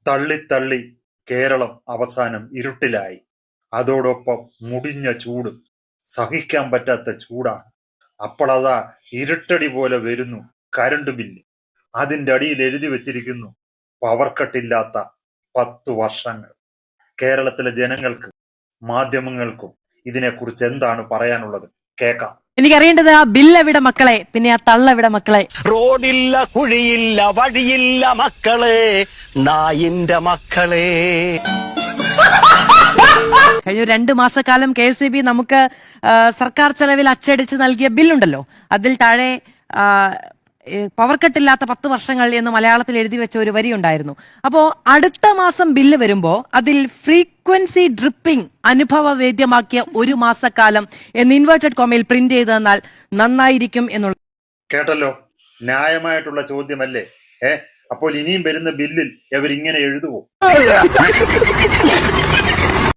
തള്ളിത്തള്ളി കേരളം അവസാനം ഇരുട്ടിലായി. അതോടൊപ്പം മുടിഞ്ഞ ചൂടും. സഹിക്കാൻ പറ്റാത്ത ചൂടാണ്. അപ്പോഴതാ ഇരുട്ടടി പോലെ വരുന്നു കരണ്ട് ബില്ല്. അതിന്റെ അടിയിൽ എഴുതി വെച്ചിരിക്കുന്നു പവർ കട്ടില്ലാത്ത 10 വർഷങ്ങൾ. കേരളത്തിലെ ജനങ്ങൾക്ക്, മാധ്യമങ്ങൾക്കും ഇതിനെക്കുറിച്ച് എന്താണ് പറയാനുള്ളത്? കേൾക്കാം. എനിക്കറിയേണ്ടത് ആ ബില്ലെവിടെ മക്കളെ, പിന്നെ ആ തള്ളെവിടെ മക്കളെ? റോഡില്ല, കുഴിയില്ല, വഴിയില്ല മക്കളെ, നായിന്റെ മക്കളെ. കഴിഞ്ഞ 2 മാസക്കാലം KSEB നമുക്ക് സർക്കാർ ചെലവിൽ അച്ചടിച്ച് നൽകിയ ബില്ലുണ്ടല്ലോ, അതിൽ താഴെ പവർ കട്ടില്ലാത്ത 10 വർഷങ്ങൾ എന്ന് മലയാളത്തിൽ എഴുതി വെച്ച ഒരു വരി ഉണ്ടായിരുന്നു. അപ്പോ അടുത്ത മാസം ബില്ല് വരുമ്പോ അതിൽ ഫ്രീക്വൻസി ഡ്രിപ്പിംഗ് അനുഭവവേദ്യമാക്കിയ 1 മാസക്കാലം എന്ന് ഇൻവേർട്ടഡ് കോമയിൽ പ്രിന്റ് ചെയ്ത് തന്നാൽ നന്നായിരിക്കും എന്നുള്ള. കേട്ടല്ലോ, ന്യായമായിട്ടുള്ള ചോദ്യമല്ലേ? അപ്പോൾ ഇനിയും വരുന്ന ബില്ലിൽ ഇവരിങ്ങനെ എഴുതുവോ?